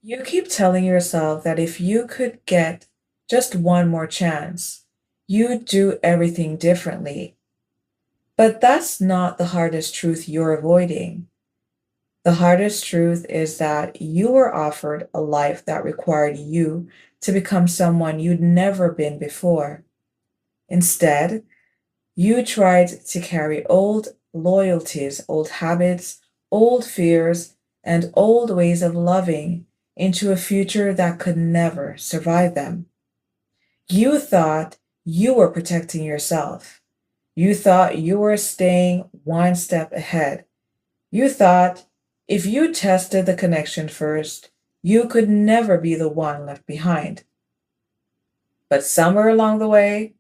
You keep telling yourself that if you could get just one more chance, you'd do everything differently. But that's not the hardest truth you're avoiding. The hardest truth is that you were offered a life that required you to become someone you'd never been before. Instead, you tried to carry old loyalties, old habits, old fears, and old ways of loving into a future that could never survive them. You thought you were protecting yourself. You thought you were staying one step ahead. You thought if you tested the connection first, you could never be the one left behind. But somewhere along the way,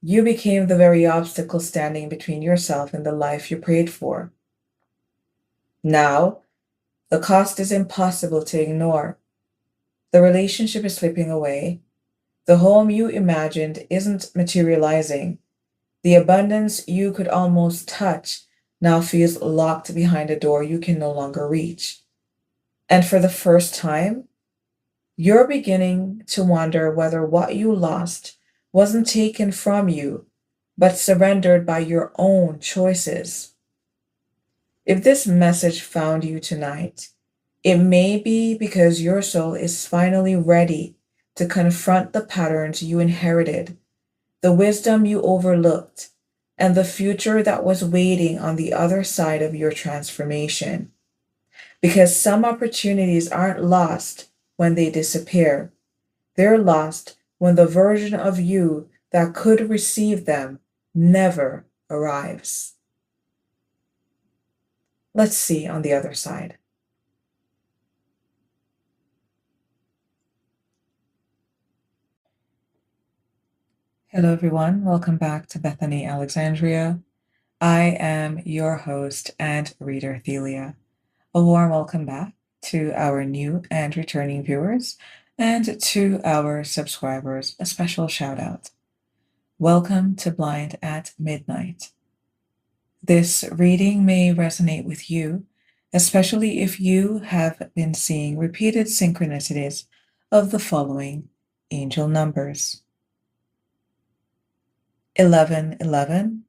you became the very obstacle standing between yourself and the life you prayed for. Now, the cost is impossible to ignore. The relationship is slipping away. The home you imagined isn't materializing. The abundance you could almost touch now feels locked behind a door you can no longer reach. And for the first time, you're beginning to wonder whether what you lost wasn't taken from you, but surrendered by your own choices. If this message found you tonight, it may be because your soul is finally ready to confront the patterns you inherited, the wisdom you overlooked, and the future that was waiting on the other side of your transformation. Because some opportunities aren't lost when they disappear, they're lost when the version of you that could receive them never arrives. Let's see on the other side. Hello, everyone. Welcome back to Bethany Alexandria. I am your host and reader, Thelia. A warm welcome back to our new and returning viewers and to our subscribers. A special shout out. Welcome to Blind at Midnight. This reading may resonate with you, especially if you have been seeing repeated synchronicities of the following angel numbers: 1111,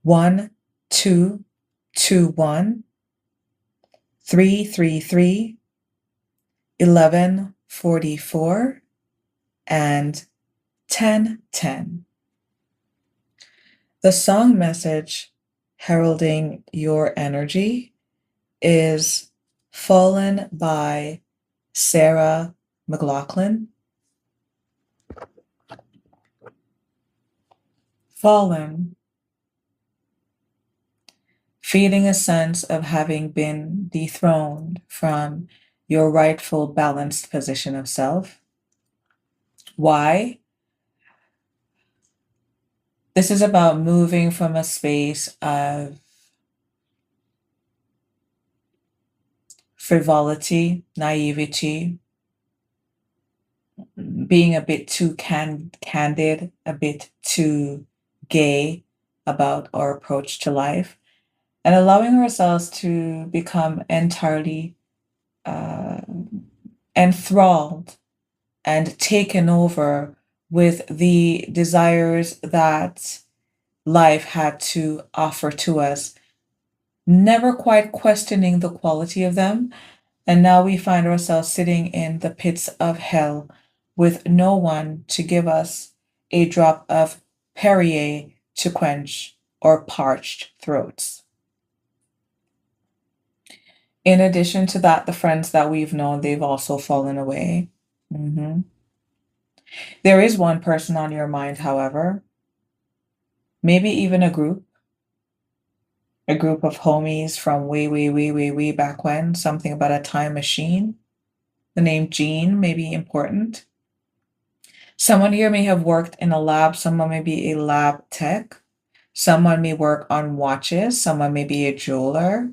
1221, 333, 1144, and 1010. The song message heralding your energy is Fallen by Sarah McLaughlin. Fallen, feeling a sense of having been dethroned from your rightful balanced position of self. Why? This is about moving from a space of frivolity, naivety, being a bit too candid, a bit too gay about our approach to life, and allowing ourselves to become entirely uh, enthralled and taken over with the desires that life had to offer to us, never quite questioning the quality of them. And now we find ourselves sitting in the pits of hell with no one to give us a drop of Perrier to quench our parched throats. In addition to that, the friends that we've known, they've also fallen away. Mhm. There is one person on your mind, however, maybe even a group of homies from way, way, way, way, way back when, something about a time machine. The name Jean may be important. Someone here may have worked in a lab, someone may be a lab tech, someone may work on watches, someone may be a jeweler.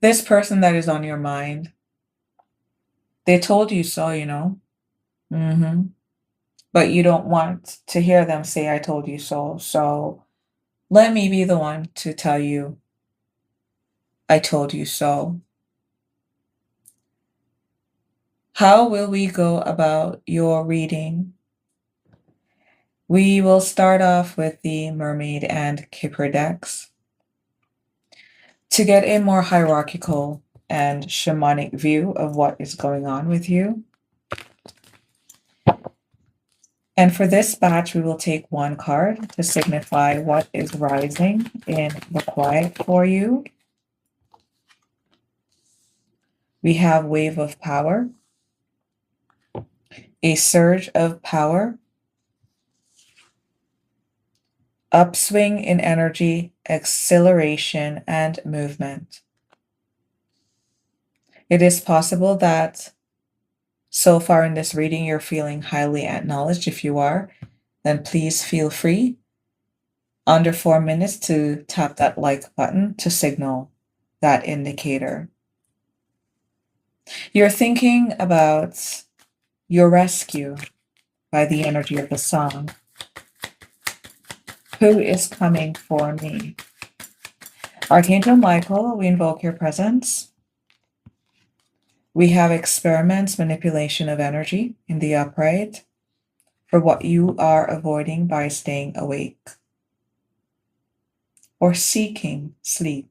This person that is on your mind, they told you so, you know. hmm but you don't want to hear them say, I told you so. So let me be the one to tell you, I told you so. How will we go about your reading? We will start off with the Mermaid and Kipper decks to get a more hierarchical and shamanic view of what is going on with you. And for this batch, we will take one card to signify what is rising in the quiet for you. We have Wave of Power, a surge of power, upswing in energy, acceleration, and movement. It is possible that so far in this reading, you're feeling highly acknowledged. If you are, then please feel free under 4 minutes to tap that like button to signal that indicator. You're thinking about your rescue by the energy of the song. Who is coming for me? Archangel Michael, we invoke your presence. We have experiments, manipulation of energy in the upright for what you are avoiding by staying awake or seeking sleep.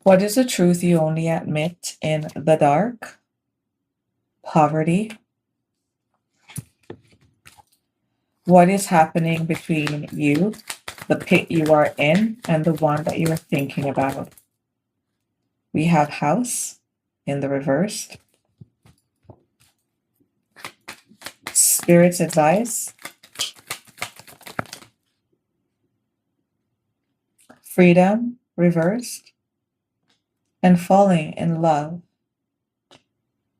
What is the truth you only admit in the dark? Poverty. What is happening between you, the pit you are in, and the one that you are thinking about? We have House in the reversed. Spirit's advice. Freedom reversed. And falling in love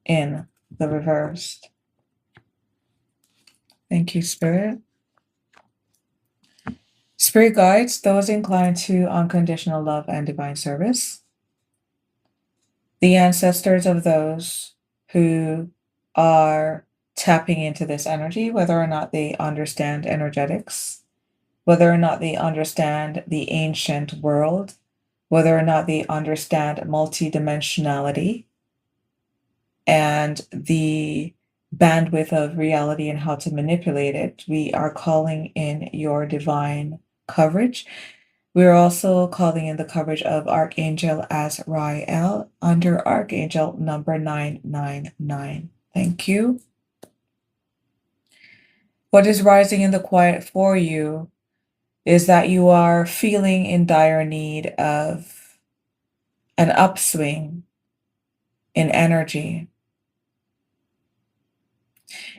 in the reversed. Thank you, Spirit. Spirit guides those inclined to unconditional love and divine service. The ancestors of those who are tapping into this energy, whether or not they understand energetics, whether or not they understand the ancient world, whether or not they understand multidimensionality and the bandwidth of reality and how to manipulate it, we are calling in your divine coverage. We're also calling in the coverage of Archangel Azrael under Archangel number 999. Thank you. What is rising in the quiet for you is that you are feeling in dire need of an upswing in energy.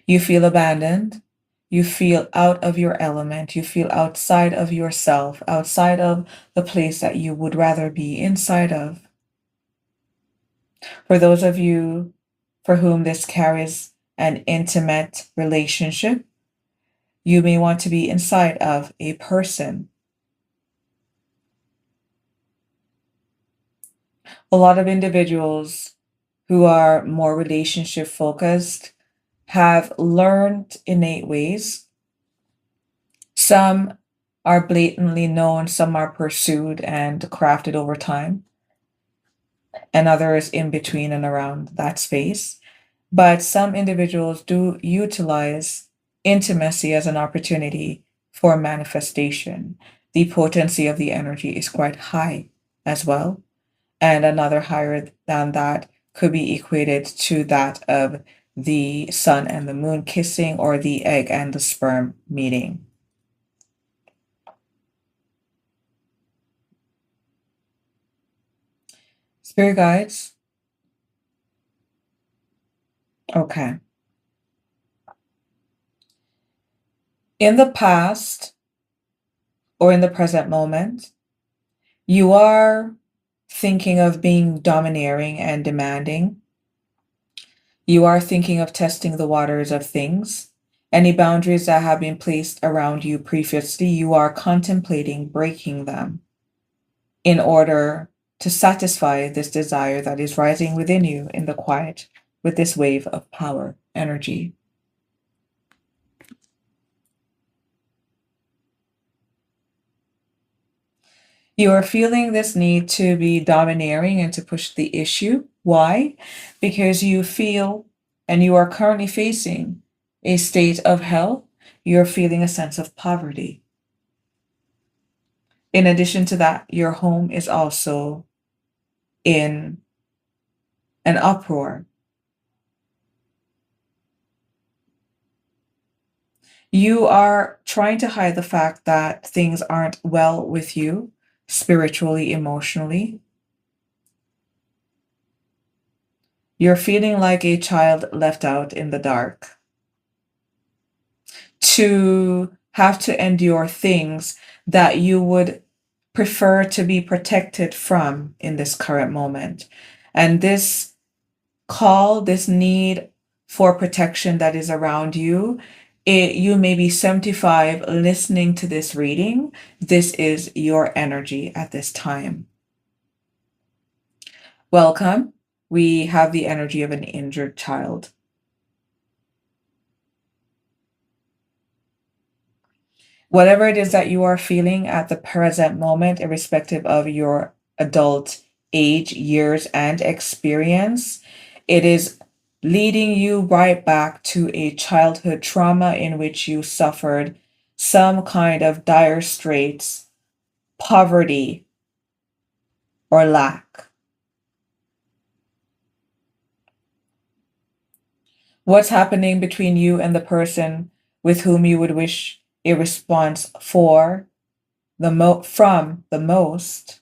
You feel abandoned. You feel out of your element. You feel outside of yourself, outside of the place that you would rather be inside of. For those of you for whom this carries an intimate relationship, you may want to be inside of a person. A lot of individuals who are more relationship focused have learned innate ways. Some are blatantly known, some are pursued and crafted over time, and others in between and around that space. But some individuals do utilize intimacy as an opportunity for manifestation. The potency of the energy is quite high as well. And another higher than that could be equated to that of the sun and the moon kissing or the egg and the sperm meeting. Spirit guides. Okay. In the past or in the present moment, you are thinking of being domineering and demanding. You are thinking of testing the waters of things. Any boundaries that have been placed around you previously, you are contemplating breaking them in order to satisfy this desire that is rising within you in the quiet with this wave of power energy. You are feeling this need to be domineering and to push the issue. Why? Because you feel and you are currently facing a state of hell. You're feeling a sense of poverty. In addition to that, your home is also in an uproar. You are trying to hide the fact that things aren't well with you spiritually, emotionally. You're feeling like a child left out in the dark. To have to endure things that you would prefer to be protected from in this current moment. And this call, this need for protection that is around you, you may be 75 listening to this reading. This is your energy at this time. Welcome. We have the energy of an injured child. Whatever it is that you are feeling at the present moment, irrespective of your adult age, years, and experience, it is leading you right back to a childhood trauma in which you suffered some kind of dire straits, poverty, or lack. What's happening between you and the person with whom you would wish a response from the most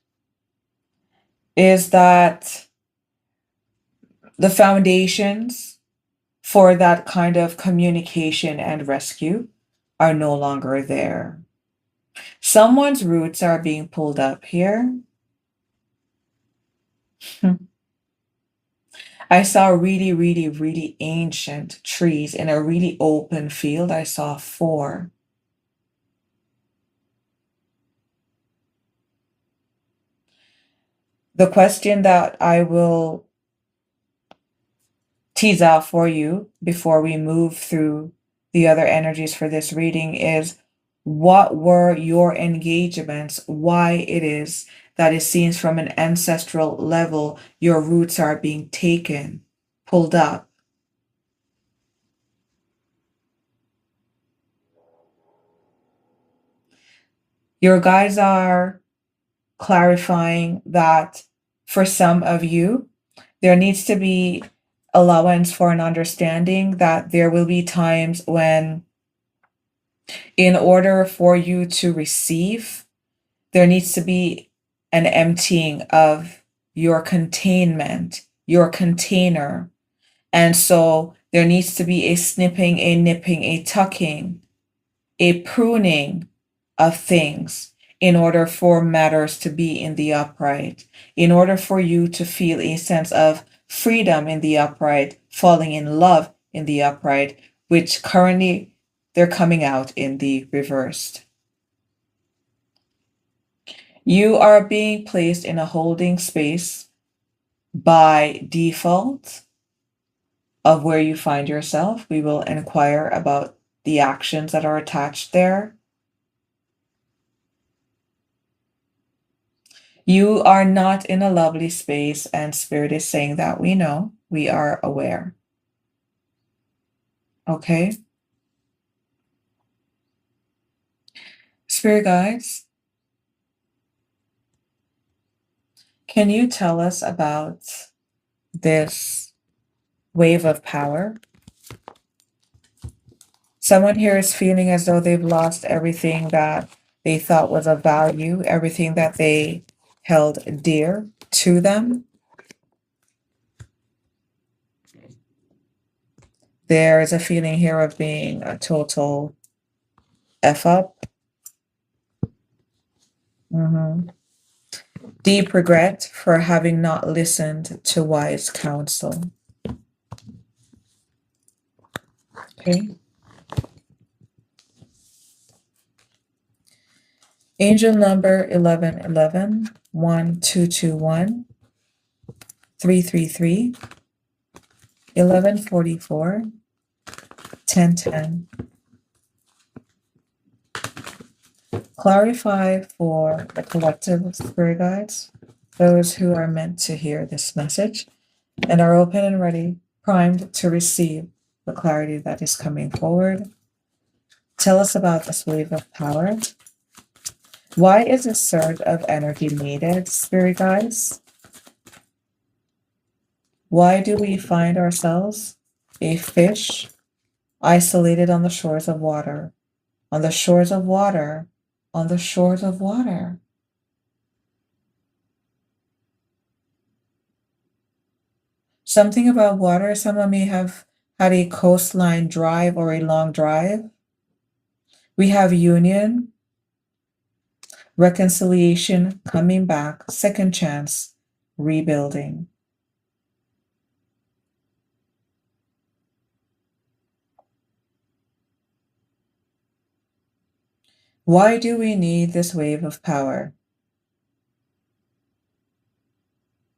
is that the foundations for that kind of communication and rescue are no longer there. Someone's roots are being pulled up here. I saw really, really, really ancient trees in a really open field. I saw 4. The question that I will tease out for you before we move through the other energies for this reading is, what were your engagements? Why it is that it seems from an ancestral level your roots are being taken, pulled up. Your guides are clarifying that for some of you, there needs to be allowance for an understanding that there will be times when, in order for you to receive, there needs to be an emptying of your containment, your container. And so there needs to be a snipping, a nipping, a tucking, a pruning of things in order for matters to be in the upright, in order for you to feel a sense of freedom in the upright, falling in love in the upright, which currently they're coming out in the reversed. You are being placed in a holding space by default of where you find yourself. We will inquire about the actions that are attached there. You are not in a lovely space, and Spirit is saying that we know, we are aware. Okay? Spirit guides, can you tell us about this wave of power? Someone here is feeling as though they've lost everything that they thought was of value, everything that they held dear to them. There is a feeling here of being a total F up. Deep regret for having not listened to wise counsel. Okay. Angel number 1111, 1221, 333, 1144, 1010. Clarify for the collective spirit guides, those who are meant to hear this message and are open and ready, primed to receive the clarity that is coming forward. Tell us about this wave of power. Why is a surge of energy needed, spirit guides? Why do we find ourselves a fish isolated on the shores of water, on the shores of water, on the shores of water? Something about water. Someone may have had a coastline drive or a long drive. We have union, reconciliation, coming back, second chance, rebuilding. Why do we need this wave of power?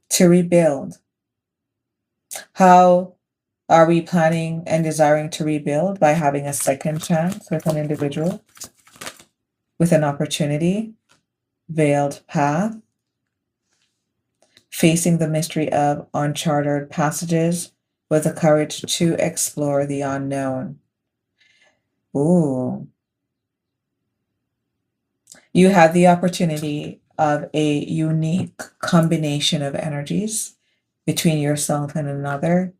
To rebuild. How are we planning and desiring to rebuild? By having a second chance with an individual, with an opportunity, veiled path, facing the mystery of uncharted passages with the courage to explore the unknown. Ooh. You had the opportunity of a unique combination of energies between yourself and another.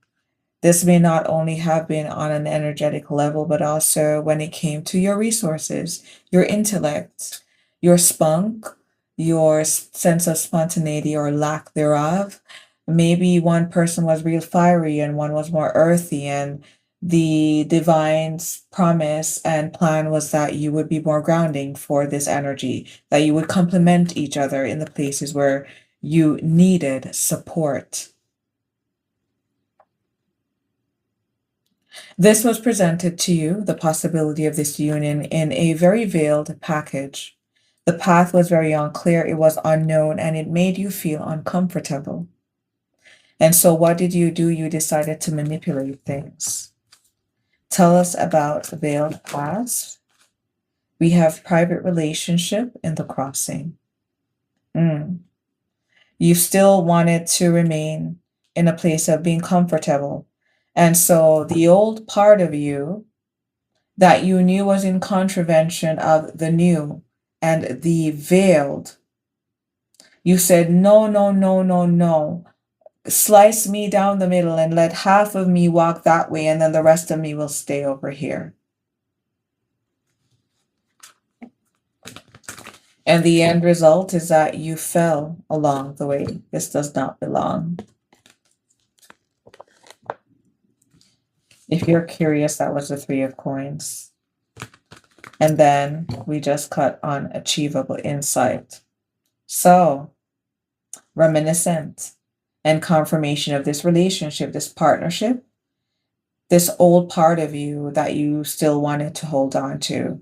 This may not only have been on an energetic level, but also when it came to your resources, your intellect, your spunk, your sense of spontaneity or lack thereof. Maybe one person was real fiery and one was more earthy, and the divine's promise and plan was that you would be more grounding for this energy, that you would complement each other in the places where you needed support. This was presented to you, the possibility of this union, in a very veiled package. The path was very unclear, it was unknown, and it made you feel uncomfortable. And so what did you do? You decided to manipulate things. Tell us about veiled paths. We have private relationship in the crossing. You still wanted to remain in a place of being comfortable. And so the old part of you that you knew was in contravention of the new and the veiled, you said, no, no, no, no, no. Slice me down the middle and let half of me walk that way, and then the rest of me will stay over here. And the end result is that you fell along the way. This does not belong. If you're curious, that was the Three of Coins. And then we just cut on achievable insight. So, reminiscent and confirmation of this relationship, this partnership, this old part of you that you still wanted to hold on to.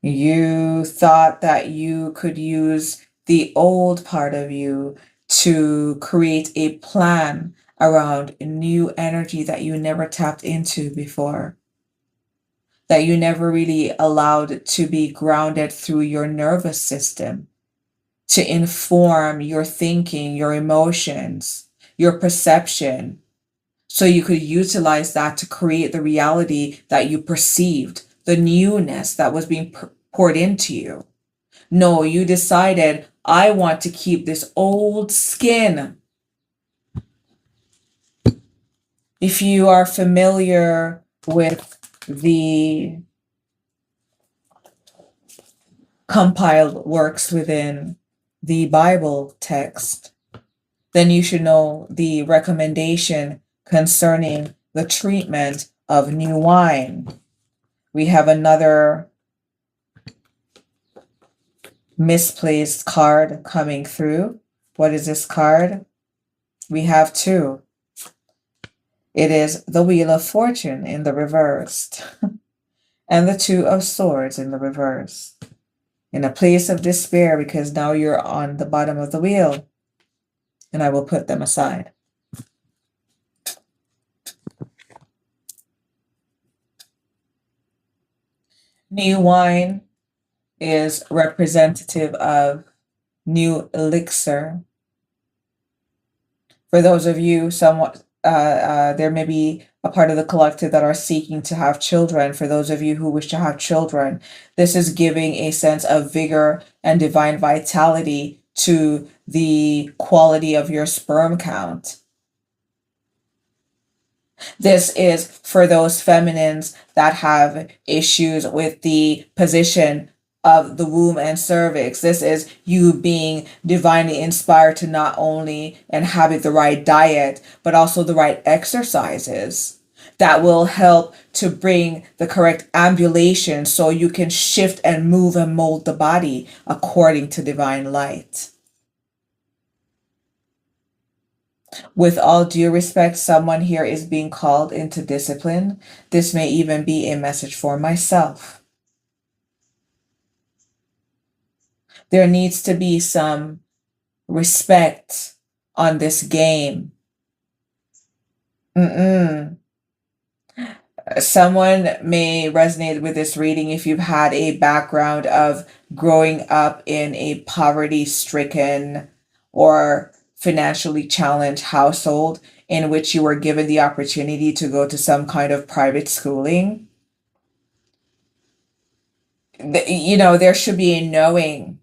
You thought that you could use the old part of you to create a plan around new energy that you never tapped into before, that you never really allowed to be grounded through your nervous system, to inform your thinking, your emotions, your perception, so you could utilize that to create the reality that you perceived, the newness that was being poured into you. No, you decided, I want to keep this old skin. If you are familiar with the compiled works within the Bible text, then you should know the recommendation concerning the treatment of new wine. We have another misplaced card coming through. What is this card? We have two. It is the Wheel of Fortune in the reversed and the Two of Swords in the reverse. in a place of despair because now you're on the bottom of the wheel, and I will put them aside. New wine is representative of new elixir. For those of you, somewhat, there may be a part of the collective that are seeking to have children. For those of you who wish to have children, this is giving a sense of vigor and divine vitality to the quality of your sperm count. This is for those feminines that have issues with the position of the womb and cervix. This is you being divinely inspired to not only inhabit the right diet, but also the right exercises that will help to bring the correct ambulation so you can shift and move and mold the body according to divine light. With all due respect, someone here is being called into discipline. This may even be a message for myself. There needs to be some respect on this game. Someone may resonate with this reading if you've had a background of growing up in a poverty-stricken or financially challenged household in which you were given the opportunity to go to some kind of private schooling. There should be a knowing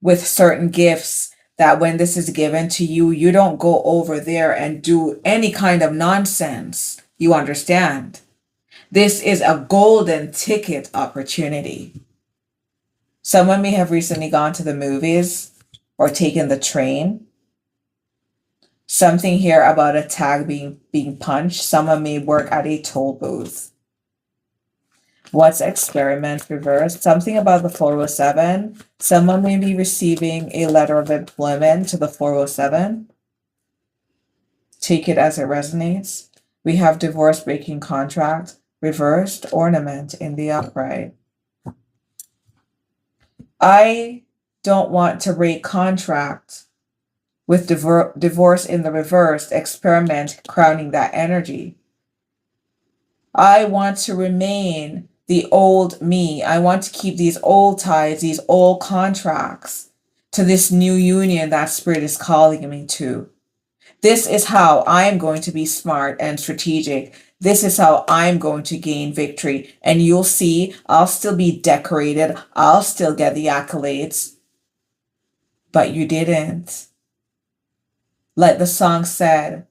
with certain gifts that when this is given to you, you don't go over there and do any kind of nonsense. You understand? This is a golden ticket opportunity. Someone may have recently gone to the movies or taken the train. Something here about a tag being punched. Someone may work at a toll booth. What's experiment reversed? Something about the 407. Someone may be receiving a letter of employment to the 407. Take it as it resonates. We have divorce breaking contract, reversed ornament in the upright. I don't want to break contract with divorce in the reversed, experiment crowning that energy. I want to remain the old me. I want to keep these old ties, these old contracts to this new union that Spirit is calling me to. This is how I'm going to be smart and strategic. This is how I'm going to gain victory. And you'll see, I'll still be decorated. I'll still get the accolades. But you didn't. Like the song said,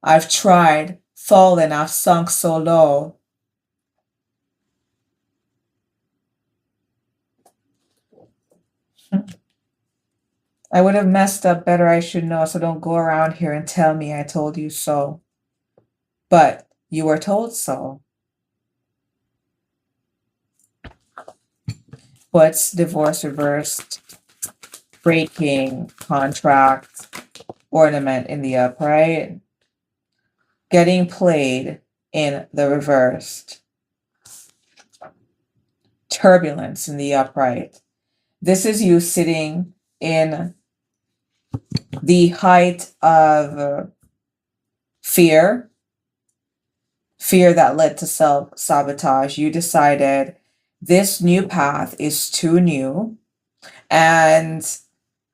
I've tried, fallen, I've sunk so low. I would have messed up better, I should know, so don't go around here and tell me I told you so. But you were told so. What's divorce reversed? Breaking contract, ornament in the upright, getting played in the reversed, turbulence in the upright. This is you sitting in the height of fear that led to self-sabotage. You decided this new path is too new, and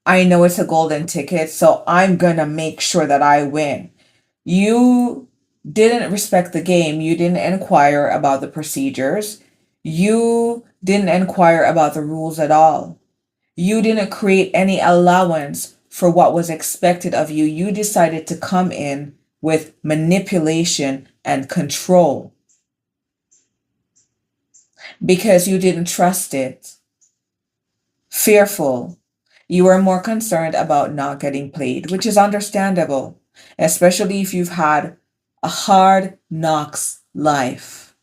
I know it's a golden ticket, so I'm gonna make sure that I win. You didn't respect the game. You didn't inquire about the procedures. You didn't inquire about the rules at all. You didn't create any allowance for what was expected of you. You decided to come in with manipulation and control because you didn't trust it. Fearful. You were more concerned about not getting played, which is understandable, especially if you've had a hard knocks life.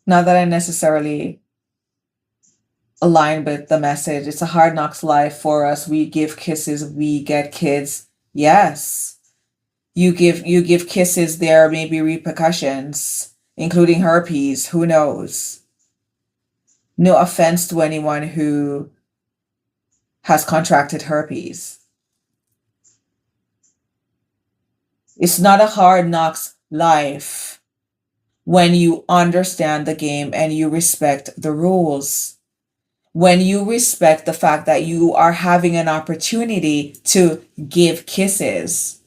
Not that I necessarily align with the message. It's a hard knocks life for us. We give kisses, we get kids. Yes. You give kisses, there may be repercussions, including herpes. Who knows? No offense to anyone who has contracted herpes. It's not a hard knocks life when you understand the game and you respect the rules. When you respect the fact that you are having an opportunity to give kisses.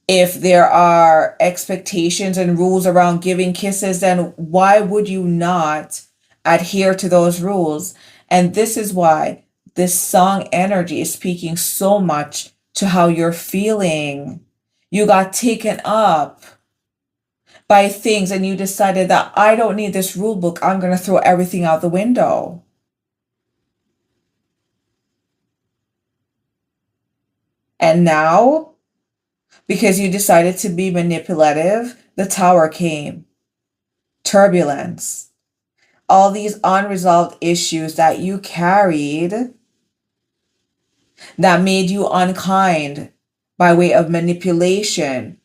If there are expectations and rules around giving kisses, then why would you not adhere to those rules? And this is why this song energy is speaking so much to how you're feeling. You got taken up by things and you decided that I don't need this rule book. I'm going to throw everything out the window. And now, because you decided to be manipulative, the tower came. Turbulence. All these unresolved issues that you carried that made you unkind by way of manipulation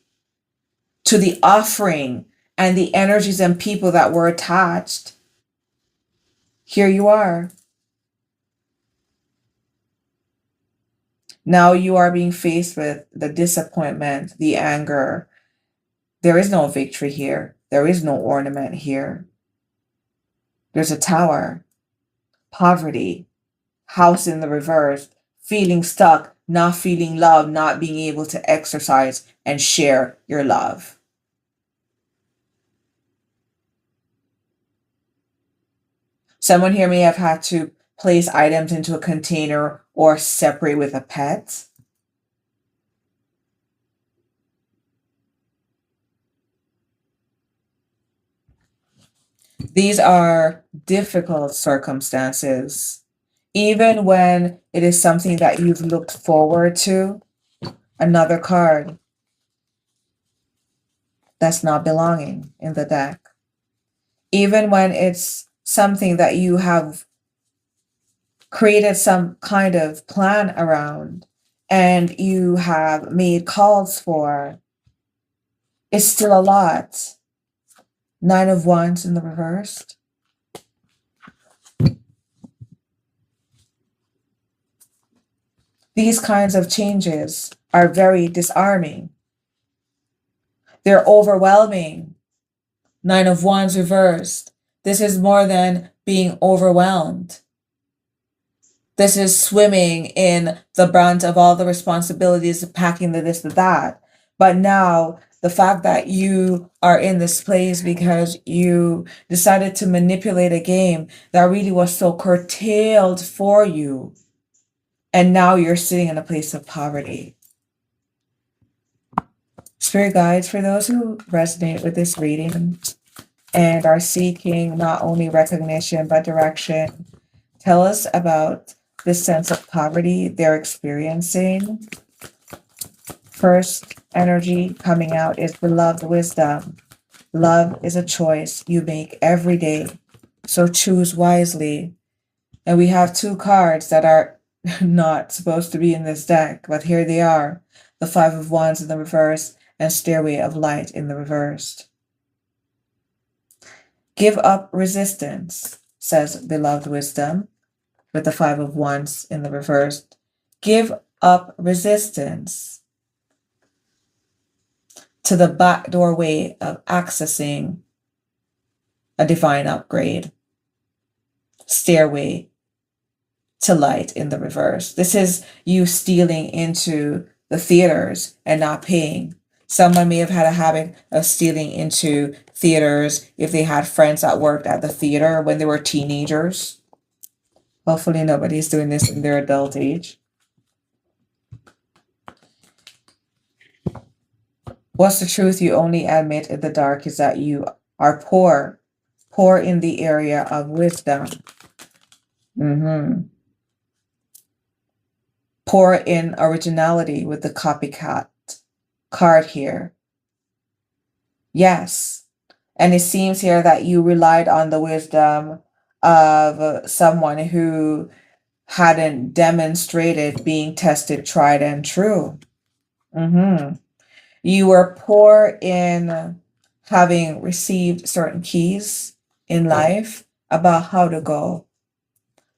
to the offering and the energies and people that were attached. Here you are. Now you are being faced with the disappointment, the anger. There is no victory here. There is no ornament here. There's a tower, poverty, house in the reverse, feeling stuck, not feeling love, not being able to exercise and share your love. Someone here may have had to place items into a container or separate with a pet. These are difficult circumstances. Even when it is something that you've looked forward to, another card that's not belonging in the deck. Even when it's something that you have created some kind of plan around and you have made calls for, it's still a lot. 9 of Wands in the reversed. These kinds of changes are very disarming. They're overwhelming. 9 of Wands reversed. This is more than being overwhelmed. This is swimming in the brunt of all the responsibilities, packing the this, the that. But now the fact that you are in this place because you decided to manipulate a game that really was so curtailed for you. And now you're sitting in a place of poverty. Spirit guides, for those who resonate with this reading and are seeking not only recognition but direction, tell us about this sense of poverty they're experiencing. First energy coming out is beloved wisdom. Love is a choice you make every day, so choose wisely. And we have 2 cards that are not supposed to be in this deck, but here they are. The 5 of Wands in the reverse and Stairway of Light in the reversed. Give up resistance, says beloved wisdom, with the 5 of Wands in the reversed. Give up resistance to the back doorway of accessing a divine upgrade. Stairway to Light in the reverse. This is you stealing into the theaters and not paying. Someone may have had a habit of stealing into theaters if they had friends that worked at the theater when they were teenagers. Hopefully nobody's doing this in their adult age. What's the truth you only admit in the dark is that you are poor. Poor in the area of wisdom. Poor in originality with the copycat card here. Yes. And it seems here that you relied on the wisdom of someone who hadn't demonstrated being tested, tried, and true. You were poor in having received certain keys in life about how to go,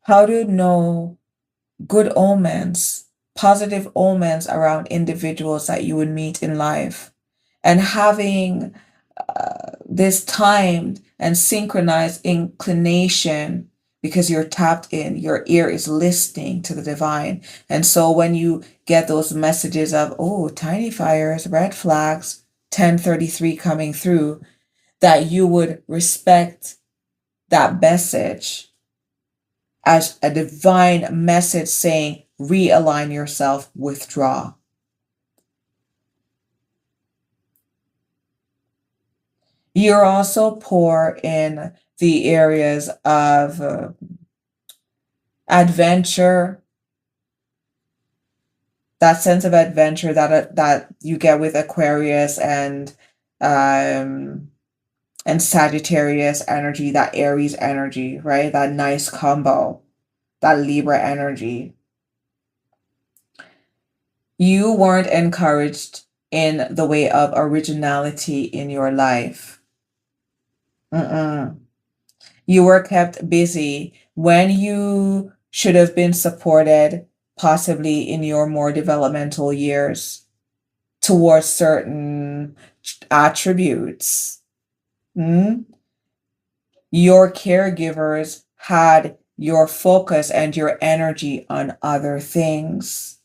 how to know good omens, positive omens around individuals that you would meet in life, and having this timed and synchronized inclination because you're tapped in, your ear is listening to the divine. And so when you get those messages of, oh, tiny fires, red flags, 1033 coming through, that you would respect that message as a divine message saying, realign yourself, withdraw. You're also poor in the areas of adventure, that sense of adventure that you get with Aquarius um and Sagittarius energy, that Aries energy, right? That nice combo, that Libra energy. You weren't encouraged in the way of originality in your life. Mm-mm. You were kept busy when you should have been supported, possibly in your more developmental years, towards certain attributes. Mm? Your caregivers had your focus and your energy on other things.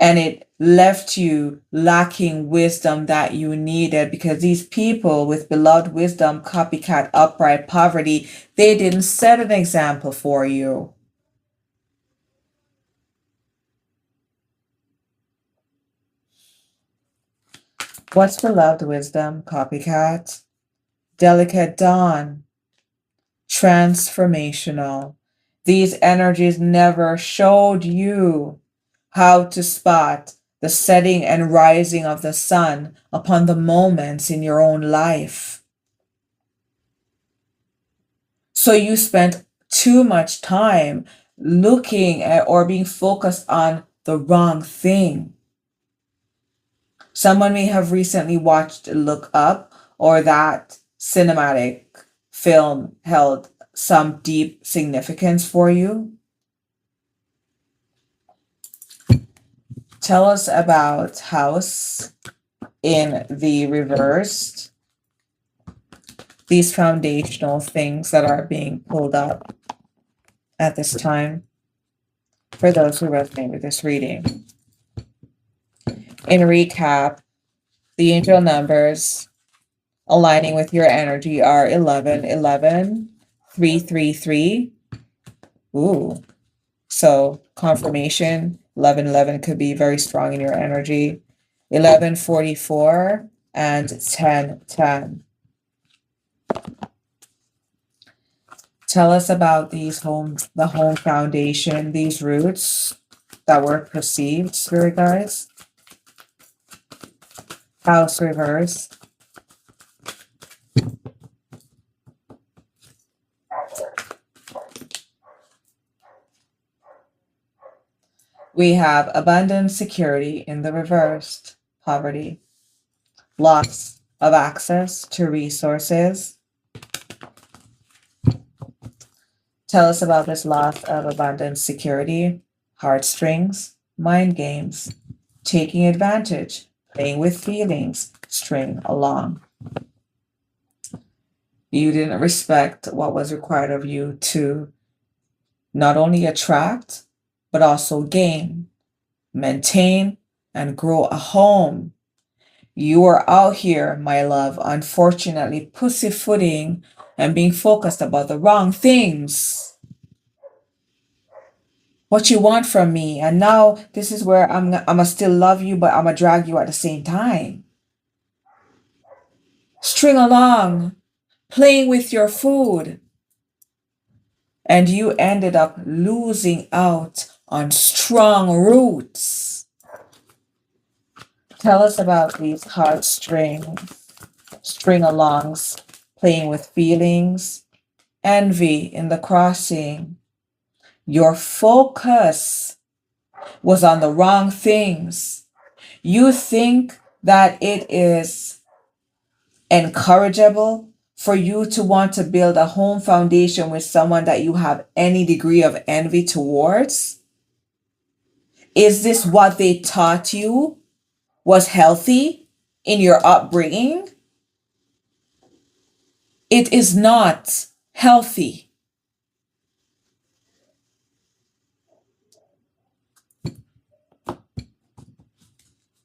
And it left you lacking wisdom that you needed because these people with beloved wisdom, copycat, upright poverty, they didn't set an example for you. What's beloved wisdom, copycat? Delicate dawn, transformational. These energies never showed you how to spot the setting and rising of the sun upon the moments in your own life. So you spent too much time looking at or being focused on the wrong thing. Someone may have recently watched Look Up, or that cinematic film held some deep significance for you. Tell us about House in the reversed, these foundational things that are being pulled up at this time for those who resonate with this reading. In recap, the angel numbers aligning with your energy are 11, 11, 3, 3, 3. Ooh, so confirmation, 11, 11 could be very strong in your energy. 11, 44, and 10, 10. Tell us about the home foundation, these roots that were perceived, spirit guides. House reverse. We have abundance, security in the reversed, poverty, loss of access to resources. Tell us about this loss of abundance, security, heartstrings, mind games, taking advantage, playing with feelings, string along. You didn't respect what was required of you to not only attract, but also gain, maintain, and grow a home. You are out here, my love, unfortunately pussyfooting and being focused about the wrong things. What you want from me, and now this is where I'ma still love you, but I'ma drag you at the same time. String along, playing with your food, and you ended up losing out on strong roots. Tell us about these heartstrings, string alongs, playing with feelings, envy in the crossing. Your focus was on the wrong things. You think that it is encourageable for you to want to build a home foundation with someone that you have any degree of envy towards? Is this what they taught you was healthy in your upbringing? It is not healthy.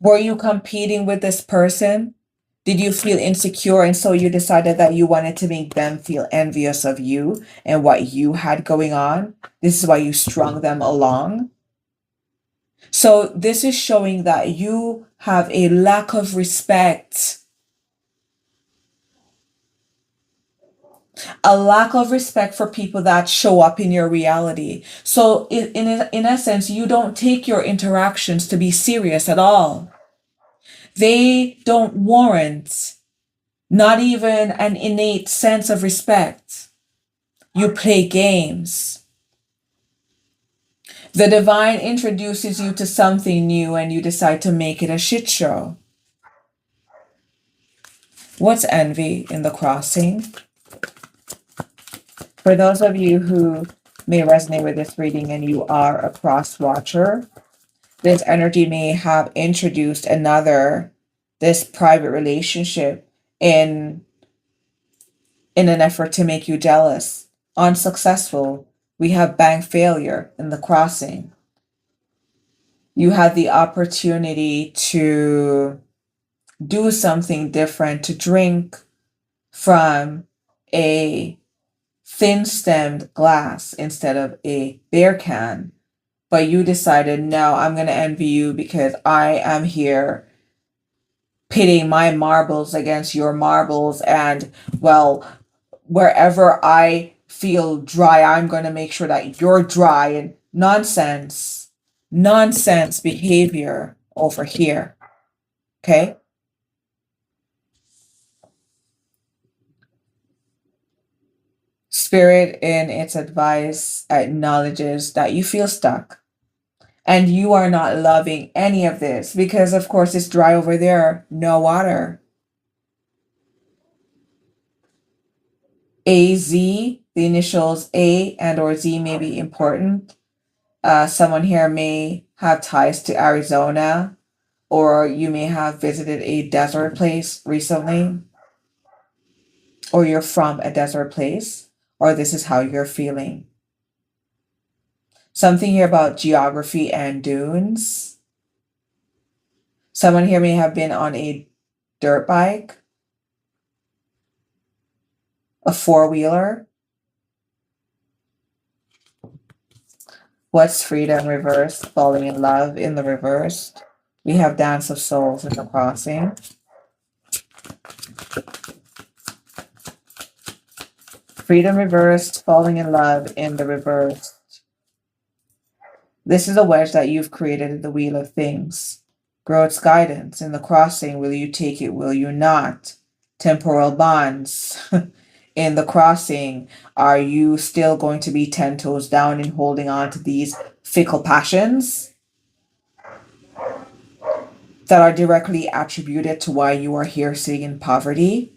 Were you competing with this person? Did you feel insecure and so you decided that you wanted to make them feel envious of you and what you had going on? This is why you strung them along. So this is showing that you have a lack of respect, a lack of respect for people that show up in your reality. So in essence, you don't take your interactions to be serious at all. They don't warrant not even an innate sense of respect. You play games. The divine introduces you to something new and you decide to make it a shit show. What's envy in the crossing? For those of you who may resonate with this reading and you are a cross watcher, this energy may have introduced this private relationship in an effort to make you jealous. Unsuccessful. We have bank failure in the crossing. You had the opportunity to do something different, to drink from a thin-stemmed glass instead of a beer can. But you decided, no, I'm going to envy you because I am here pitting my marbles against your marbles. And, well, wherever I feel dry, I'm going to make sure that you're dry. And nonsense behavior over here. Okay? Spirit, in its advice, acknowledges that you feel stuck and you are not loving any of this because, of course, it's dry over there, no water. AZ, the initials A and or Z may be important. Someone here may have ties to Arizona, or you may have visited a desert place recently, or you're from a desert place, or this is how you're feeling. Something here about geography and dunes. Someone here may have been on a dirt bike, a four-wheeler. What's freedom reversed? Falling in love in the reversed. We have dance of souls in the crossing. Freedom reversed, falling in love in the reversed. This is a wedge that you've created in the wheel of things. Growth's guidance in the crossing. Will you take it? Will you not? Temporal bonds. In the crossing, are you still going to be 10 toes down and holding on to these fickle passions that are directly attributed to why you are here sitting in poverty?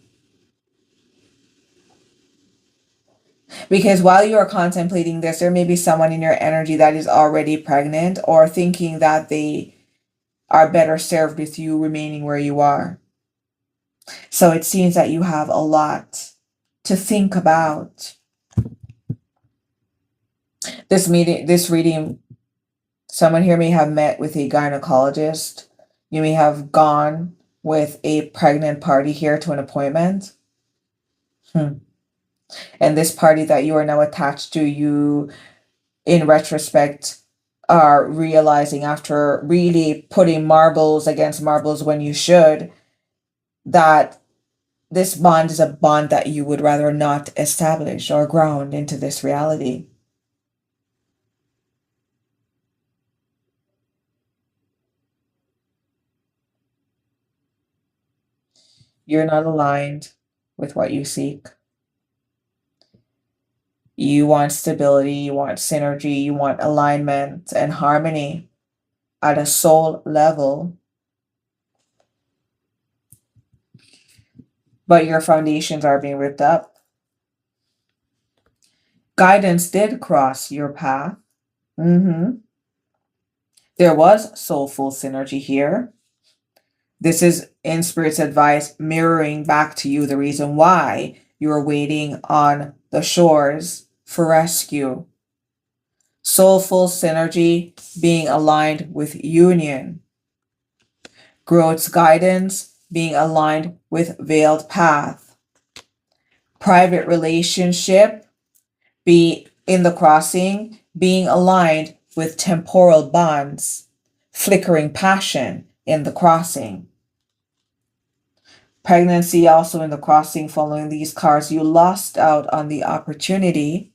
Because while you are contemplating this, there may be someone in your energy that is already pregnant or thinking that they are better served with you remaining where you are. So it seems that you have a lot to think about. This reading, someone here may have met with a gynecologist. You may have gone with a pregnant party here to an appointment. And this party that you are now attached to, you, in retrospect, are realizing after really putting marbles against marbles when you should, that this bond is a bond that you would rather not establish or ground into this reality. You're not aligned with what you seek. You want stability, you want synergy, you want alignment and harmony at a soul level. but your foundations are being ripped up. Guidance did cross your path. There was soulful synergy here. This is in Spirit's advice, mirroring back to you the reason why you're waiting on the shores for rescue. Soulful synergy being aligned with union. Growth's guidance being aligned with veiled path. Private relationship be in the crossing being aligned with temporal bonds. Flickering passion in the crossing. Pregnancy also in the crossing. Following these cards, you lost out on the opportunity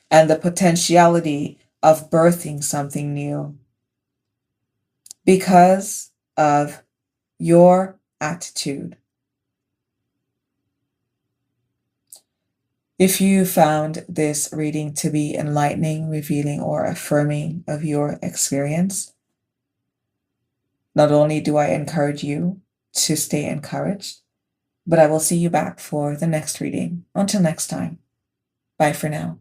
and the potentiality of birthing something new because of your attitude. If you found this reading to be enlightening, revealing, or affirming of your experience, not only do I encourage you to stay encouraged, but I will see you back for the next reading. Until next time, bye for now.